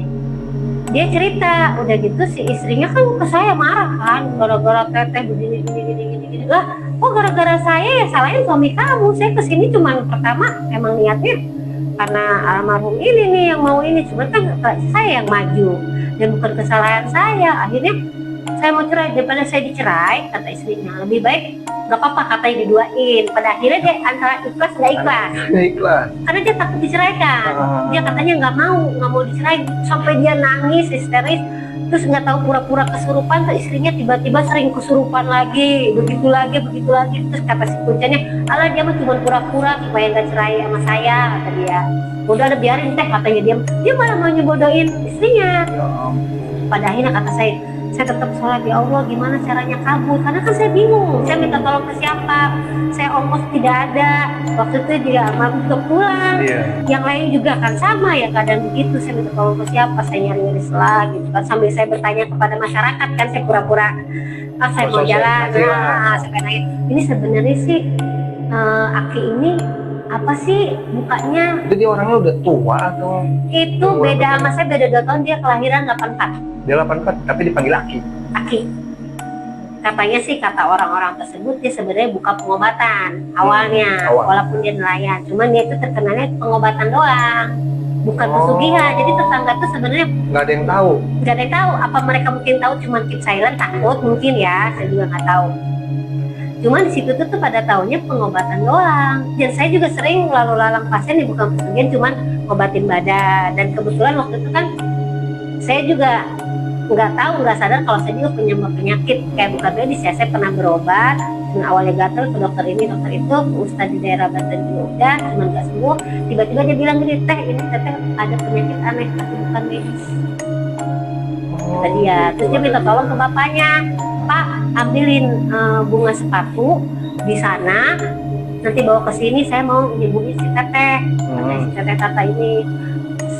dia cerita udah gitu si istrinya kan ke saya marah kan, gara-gara teteh begini lah. Oh gara-gara saya ya salahin suami kamu, saya kesini cuma pertama emang niatnya karena almarhum ini nih yang mau ini, cuma kan saya yang maju dan bukan kesalahan saya. Akhirnya saya mau cerai, daripada saya dicerai kata istrinya, lebih baik nggak apa-apa katanya diduain. Pada akhirnya dia antara ikhlas nggak ikhlas, Ikhlas. karena dia takut diceraikan. Dia katanya nggak mau dicerai, sampai dia nangis histeris, terus nggak tahu pura-pura kesurupan, terus istrinya tiba-tiba sering kesurupan lagi, begitu lagi. Terus kata si kuncinya, alah dia mah cuma pura-pura supaya nggak cerai sama saya, kata dia. Udah ada biarin teh, katanya dia malah mau nyebodohin istrinya. Ya ampun. Pada akhirnya kata saya tetap sholat, ya Allah gimana caranya kabur, karena kan saya bingung, saya minta tolong ke siapa, saya ongkos tidak ada, waktu itu dia mampu pulang, yang lain juga kan sama ya keadaan begitu, saya minta tolong ke siapa, saya nyari selah gitu kan, sambil saya bertanya kepada masyarakat kan, saya pura-pura saya mau jalan, saya nanya ini sebenarnya sih Aki ini apa sih bukanya. Jadi orangnya udah tua atau? Itu beda sama saya, beda 2 tahun, dia kelahiran 84. Dia 84 tapi dipanggil Aki. Aki. Katanya sih kata orang-orang tersebut dia sebenarnya buka pengobatan awalnya, walaupun dia nelayan. Cuman dia itu terkenalnya pengobatan doang, bukan pesugihan. Jadi tetangga tuh sebenarnya nggak ada yang tahu. Nggak ada yang tahu. Apa mereka mungkin tahu cuman keep silent, takut mungkin ya. Saya juga nggak tahu. Cuman di situ tuh pada tahunya pengobatan doang. Dan saya juga sering lalu lalang pasien nih, bukan pesugihan, cuman ngobatin badan. Dan kebetulan waktu itu kan saya juga nggak sadar kalau saya juga punya penyakit kayak bukan medis ya. Saya pernah berobat, dan awalnya gatel ke dokter ini dokter itu, ke ustadz di daerah Banten juga udah, cuman nggak sembuh. Tiba-tiba dia bilang gini, teh ini teteh ada penyakit aneh tapi bukan medis. Kata dia. Terus dia minta tolong ke bapaknya, Pak ambilin bunga sepatu di sana, nanti bawa ke sini, saya mau nyembuhin si teteh. Katanya si teteh tata ini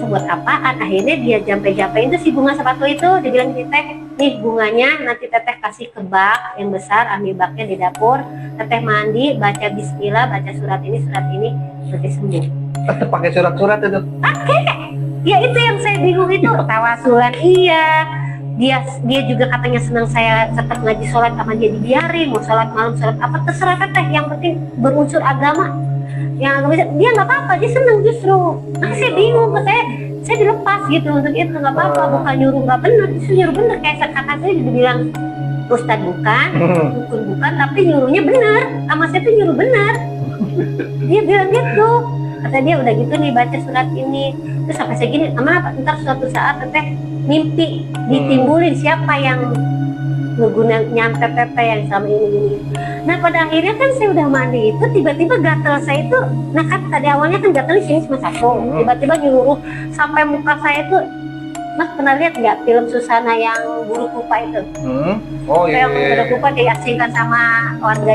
buat apaan. Akhirnya dia jampe-jampein tuh si bunga sepatu itu, dia bilang gitu, teh nih bunganya nanti teteh kasih ke bak yang besar, ambil baknya di dapur, teteh mandi, baca bismillah, baca surat ini nanti sembuh. Teteh pakai surat-surat itu? Pakai. Ya itu yang saya bingung itu, tawasulan iya. Dia juga katanya senang saya tetap ngaji sholat sama dia dibiarin, mau sholat malam sholat apa terserah teteh, yang penting berunsur agama. Yang agama dia nggak apa-apa, dia seneng justru. Nah saya bingung, saya dilepas gitu untuk itu, nggak apa-apa, bukan nyuruh nggak benar, justru nyuruh benar. Kayak kata saya dibilang ustadz bukan, dukun bukan, tapi nyuruhnya benar, sama saya tuh nyuruh benar. Dia bilang gitu, kata dia udah gitu nih baca surat ini, terus sampai segini, aman apa? Ntar suatu saat teteh mimpi ditimbulin siapa yang ngeguna nyantet teteh yang selama ini. Nah pada akhirnya kan saya udah mandi itu, tiba-tiba gatel saya itu, nah kan tadi awalnya kan gatel di sini cuma satu, tiba-tiba nyeluruh sampai muka saya itu. Mas pernah lihat nggak film Susana yang buruk rupa itu? Oh iya. Yang buruk rupa diasingkan sama warga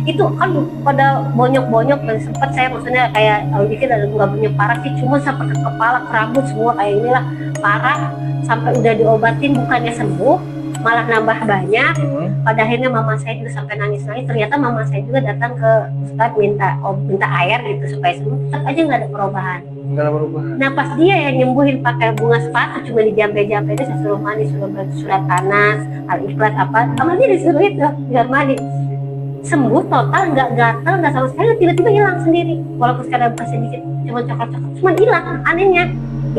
itu kan pada bonyok-bonyok, dan sempat saya maksudnya kayak dikit ada nggak bonyok parah sih, cuma sampai ke kepala, ke rambut semua kayak inilah parah, sampai udah diobatin bukannya sembuh, malah nambah banyak. Pada akhirnya mama saya juga sampai nangis-nangis. Ternyata mama saya juga datang ke ustadz minta air gitu supaya sembuh, tetap aja nggak ada perubahan. Nah pas dia yang nyembuhin pakai bunga sepatu, cuma dijampe-jampe dia, saya suruh mandi, suruh baca surat tanas, al-ikhlas apa, sama dia disuruh itu biar mandi. Sembuh total, nggak gatal, nggak sama sekali, tiba-tiba hilang sendiri. Walaupun sekarang bekas sedikit, cuma coklat-coklat, cuma hilang, anehnya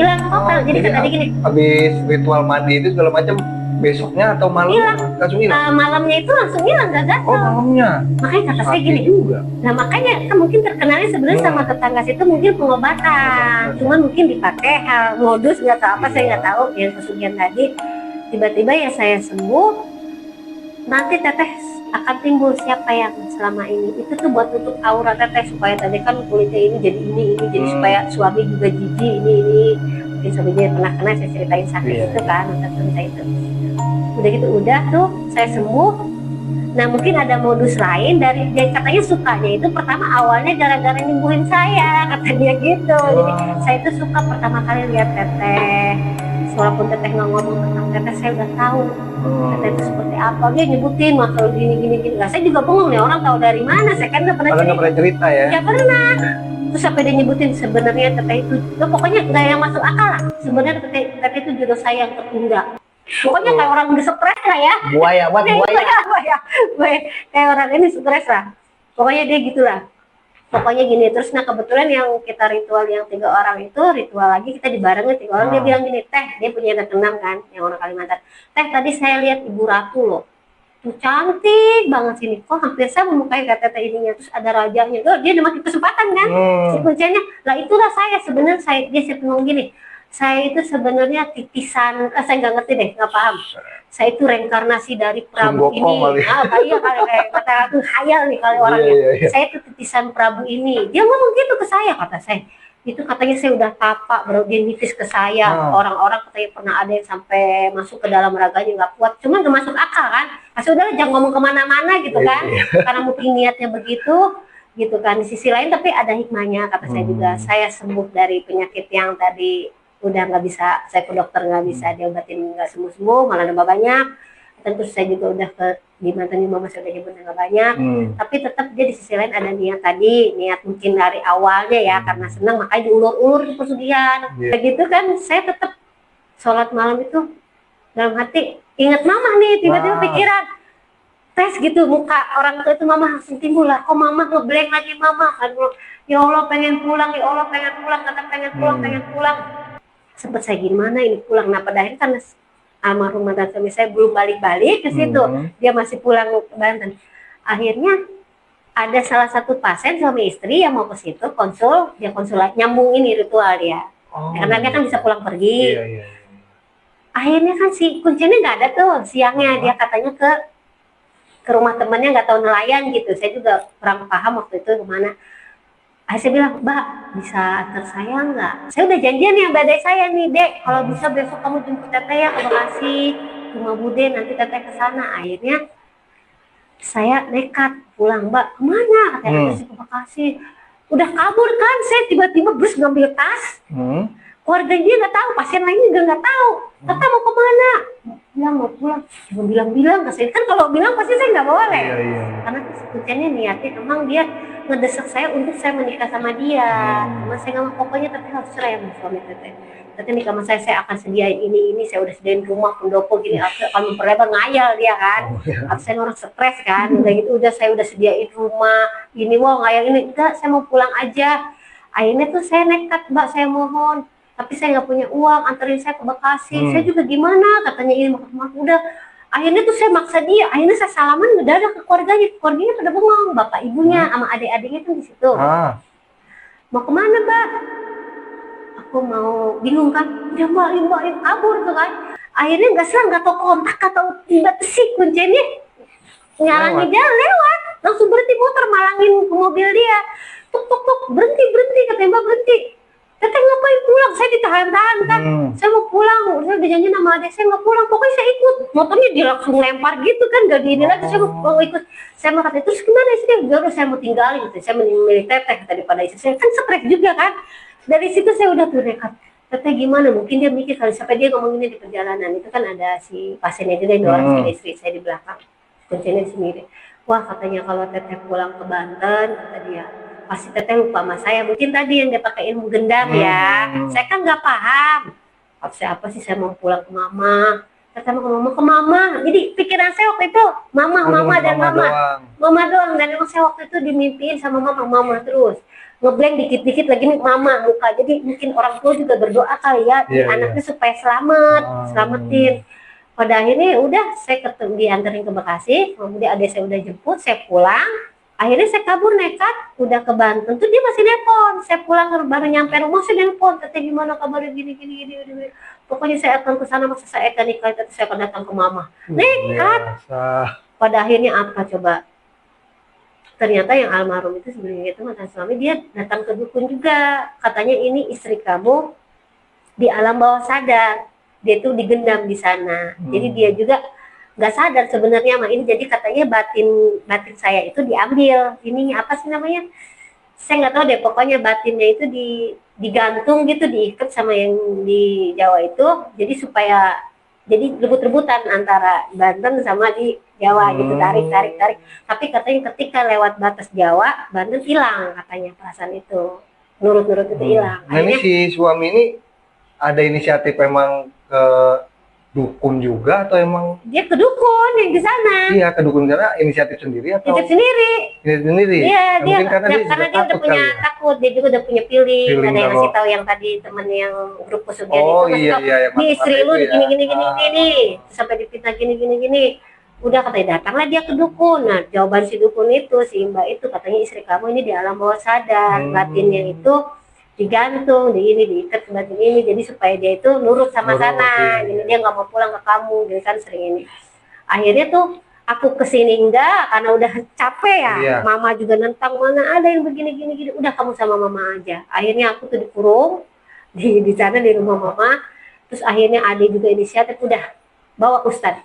hilang total. Jadi kata dia gini, habis ritual mandi itu segala macam, besoknya atau malam langsung hilang? Malamnya itu langsung hilang, gak gatal. Oh malamnya. Makanya kata saya gini juga. Nah makanya kan mungkin terkenalnya sebenarnya sama tetangga situ mungkin pengobatan, cuman mungkin dipakai hal modus nggak tahu apa, saya nggak tahu yang pesugihan tadi. Tiba-tiba ya saya sembuh, nanti teteh akan timbul siapa yang selama ini itu tuh buat tutup aura teteh, supaya tadi kan kulitnya ini jadi ini jadi supaya suami juga jijik ini mungkin suaminya pernah kena, saya ceritain sakit itu kan saya itu. Udah gitu udah tuh saya sembuh. Nah mungkin ada modus lain dari dia, katanya sukanya itu pertama awalnya gara-gara nyembuhin saya, kata dia gitu. Jadi saya itu suka pertama kali lihat teteh, walaupun teteh nggak ngomong tentang teteh, saya udah tahu teteh itu seperti apa dia nyebutin masalah gini. Lah saya juga bengong nih, orang tahu dari mana, saya kan nggak pernah cerita ya. Ya pernah. Terus sampai dia nyebutin sebenarnya teteh itu, pokoknya nggak yang masuk akal lah. Sebenarnya teteh itu jodoh saya yang tertunda. Pokoknya kayak orang udah stres lah ya. Buaya. Kayak orang ini stres lah. Pokoknya dia gitulah. Pokoknya gini, terus nah kebetulan yang kita ritual yang 3 orang itu, ritual lagi kita dibarengin 3 orang, dia bilang gini, teh, dia punya anak 6 kan, yang orang Kalimantan. Teh, tadi saya lihat Ibu Ratu loh, tuh cantik banget sini, kok hampir sama mukanya kata teh ininya, terus ada rajanya, dia udah makin kesempatan kan, si kuncinya, lah itulah saya sebenarnya, dia ngomong gini, saya itu sebenarnya titisan, saya nggak ngerti deh, nggak paham. Saya itu reinkarnasi dari Prabu ini. Iya kayak kata aku khayal nih kali orangnya. Iya. Saya itu titisan Prabu ini. Dia ngomong gitu ke saya, kata saya. Itu katanya saya udah tapak, baru dia nitis ke saya. Orang-orang katanya pernah ada yang sampai masuk ke dalam raganya nggak kuat. Cuman nggak masuk akal kan. Udah jangan ngomong kemana-mana gitu kan. Karena mungkin niatnya begitu. Gitu kan. Di sisi lain tapi ada hikmahnya, kata saya juga. Saya sembuh dari penyakit yang tadi udah nggak bisa, saya ke dokter nggak bisa diobatin, nggak sembuh, malah nambah banyak. Tentu saya juga udah ke di mantan mama saya udah nyebut nggak banyak, tapi tetap dia di sisi lain ada niat tadi, niat mungkin dari awalnya ya karena senang makanya diulur-ulur di pesugihan. Begitu kan, saya tetap sholat malam itu dalam hati ingat mama nih, tiba-tiba pikiran tes gitu, muka orang tua itu mama langsung timbul lah, kok mama ngeblank lagi mama kan, ya Allah pengen pulang, ya Allah pengen pulang, kata pengen pulang. Sempat saya gimana ini pulang, nah pada akhirnya karena almarhum mantan suami saya belum balik-balik ke situ, dia masih pulang ke Banten. Akhirnya ada salah satu pasien suami istri yang mau ke situ konsul, dia konsulat nyambung ini ritual dia, karena dia kan bisa pulang pergi. Akhirnya kan si kuncinya nggak ada tuh siangnya, dia katanya ke rumah temannya, nggak tahu nelayan gitu, saya juga kurang paham waktu itu kemana. Saya bilang, Mbak, bisa antar saya nggak? Saya udah janjian nih badai saya nih, Dek. Kalau bisa besok kamu jemput teteh ya ke Bekasi, rumah Bude, nanti teteh ke sana. Akhirnya saya nekat pulang, Mbak. Kemana? Katanya ke Bekasi. Udah kabur kan? Saya tiba-tiba bus ngambil tas. Keluarganya nggak tahu, pasien lainnya juga nggak tahu. Teteh mau kemana? Bilang mau pulang. Cuma bilang ke saya. Kan kalau bilang pasti saya nggak boleh. Karena sebetulnya niatnya emang dia ngedesak saya untuk saya menikah sama dia. Cuma saya nggak mau, pokoknya teteh harus cerai sama suami teteh. Teteh nikah sama saya akan sediain ini, saya udah sediain rumah, pendopo gini, akan memperlebar, ngayal dia kan. Saya orang stres kan, udah gitu, saya udah sediain rumah, ini mau ngayal ini, enggak, saya mau pulang aja. Akhirnya tuh saya nekat, Mbak, saya mohon, tapi saya nggak punya uang, anterin saya ke Bekasi. Saya juga gimana, katanya ini maaf udah. Akhirnya tuh saya maksa dia, akhirnya saya salaman mendadak ke keluarganya pada bengong, bapak ibunya sama adik-adiknya tuh di situ. Mau kemana, Mbak? Aku mau, bingung kan, udah mbak kabur tuh kan. Akhirnya nggak tahu kontak atau tiba-tiba si kuncinya nyalangin jalan lewat, langsung berhenti motor, malangin ke mobil dia, tuk berhenti, katanya Mbak berhenti. Teteh ngapain pulang? Saya ditahan-tahan kan. Saya mau pulang, saya udah janji sama adik saya nggak pulang. Pokoknya saya ikut. Motornya dia langsung lempar gitu kan, gak diini lagi. Saya mau ikut. Saya mau kata, terus gimana istri? Udah saya mau tinggalin gitu. Saya memilih teteh daripada istri saya. Kan stres juga kan. Dari situ saya udah tuh nekat. Teteh gimana? Mungkin dia mikir kali sampai dia ngomonginnya di perjalanan. Itu kan ada si pasiennya juga yang orang istri saya di belakang. Kuncinya sendiri. Wah katanya kalau teteh pulang ke Banten, kata dia, pasti teteh lupa sama saya, mungkin tadi yang dia pakai ilmu gendam ya. Saya kan nggak paham maksudnya apa sih, saya mau pulang ke mama, teteh mau ke mama. Jadi pikiran saya waktu itu mama doang, dan emang saya waktu itu dimimpiin sama mama terus, ngeblank dikit-dikit lagi nih mama muka. Jadi mungkin orang tua juga berdoa kali ya anaknya supaya selamatin. Pada akhirnya udah saya dianterin ke Bekasi, kemudian adik saya udah jemput, saya pulang. Akhirnya saya kabur nekat, udah ke Banten tuh dia masih nelpon. Saya pulang baru nyampe rumah saya nelpon, teteh gimana kabarnya gini. Pokoknya saya akan ke sana, masa saya akan nikah, teteh saya akan datang ke mama. Nekat. Pada akhirnya apa coba? Ternyata yang almarhum itu sebenarnya itu mantan suami, dia datang ke dukun juga. Katanya ini istri kamu di alam bawah sadar. Dia tuh digendam di sana. Jadi dia juga nggak sadar sebenarnya sama ini. Jadi katanya batin saya itu diambil. Ini apa sih namanya? Saya nggak tahu deh. Pokoknya batinnya itu digantung gitu, diikat sama yang di Jawa itu. Jadi supaya Jadi rebut-rebutan antara Banten sama di Jawa gitu, tarik. Tapi katanya ketika lewat batas Jawa, Banten hilang katanya perasaan itu. Nurut-nurut itu hilang. Nah ini si suami ini ada inisiatif emang ke dukun juga atau emang Dia ke dukun yang di sana. iya ke dukun karena inisiatif sendiri atau Inisiatif sendiri. inisiatif sendiri? Iya, Nah, mungkin karena dia udah takut punya kali ya? takut, dia juga udah punya feeling. Feeling Ada yang kalau- ngasih tahu yang tadi temen yang grup pesugihan Oh, itu ngasih iya, tahu, iya, yang nih istri mata-mata lu itu ya." gini, sampai dipitnah gini. Udah katanya datanglah dia ke dukun. Nah, jawaban si dukun itu, si Mbak itu katanya istri kamu ini di alam bawah sadar, batinnya itu digantung, diikat ke batin ini, jadi supaya dia itu nurut sama Nurut, sana. iya. Jadi dia nggak mau pulang ke kamu, jadi kan sering ini. Akhirnya tuh aku kesini enggak karena udah capek ya. Iya. Mama juga nentang, mana ada yang begini. Udah kamu sama mama aja. Akhirnya aku tuh dikurung di sana di rumah mama. Terus akhirnya Ade juga inisiatif, udah bawa Ustadz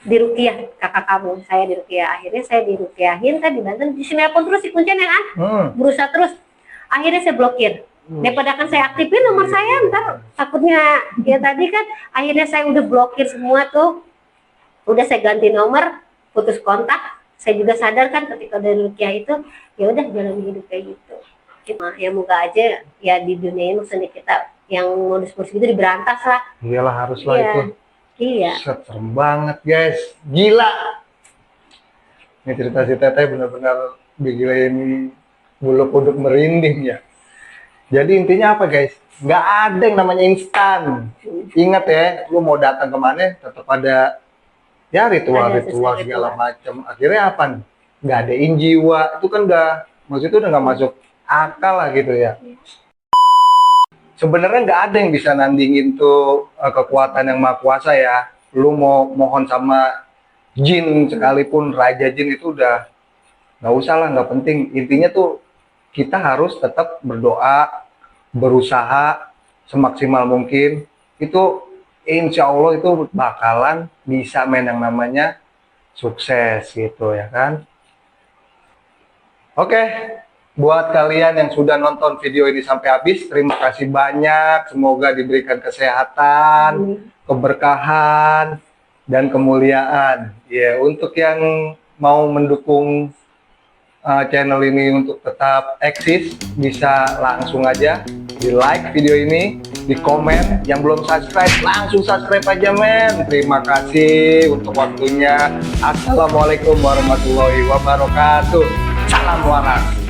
di Rukiah, kakak kamu, saya di Rukiah. Akhirnya saya di Rukiahin kan di Banten, di sinetron terus si kuncian ya kan, berusaha terus. Akhirnya saya blokir. Daripada kan saya aktifin nomor saya, ntar takutnya ya tadi kan. Akhirnya saya udah blokir semua tuh, udah saya ganti nomor, putus kontak. Saya juga sadar kan ketika dari Rukiah itu, ya udah jalan hidup kayak gitu. Ya moga aja ya di dunia ini maksudnya kita yang modus-modus gitu diberantas lah. Iyalah haruslah Iya. itu. Iya. Serem banget guys, gila. Ini cerita si Teteh benar-benar bikin bulu kuduk merinding ya. Jadi intinya apa guys? Nggak ada yang namanya instan. Ingat ya, lu mau datang kemana tetap ada ya ritual-ritual segala macam. Akhirnya apa nih? Nggak adain jiwa. Itu kan maksud itu udah nggak masuk akal lah gitu ya. Sebenarnya nggak ada yang bisa nandingin tuh kekuatan yang maha kuasa ya. Lu mau mohon sama jin sekalipun, raja jin itu udah nggak usah lah, nggak penting. Intinya tuh kita harus tetap berdoa, berusaha semaksimal mungkin. Itu insya Allah itu bakalan bisa main yang namanya sukses gitu ya kan. Oke. Buat kalian yang sudah nonton video ini sampai habis, terima kasih banyak. Semoga diberikan kesehatan, keberkahan, dan kemuliaan. Ya, untuk yang mau mendukung channel ini untuk tetap eksis, bisa langsung aja di like video ini, di komen. Yang belum subscribe, langsung subscribe aja men. Terima kasih untuk waktunya. Assalamualaikum warahmatullahi wabarakatuh. Salam waras.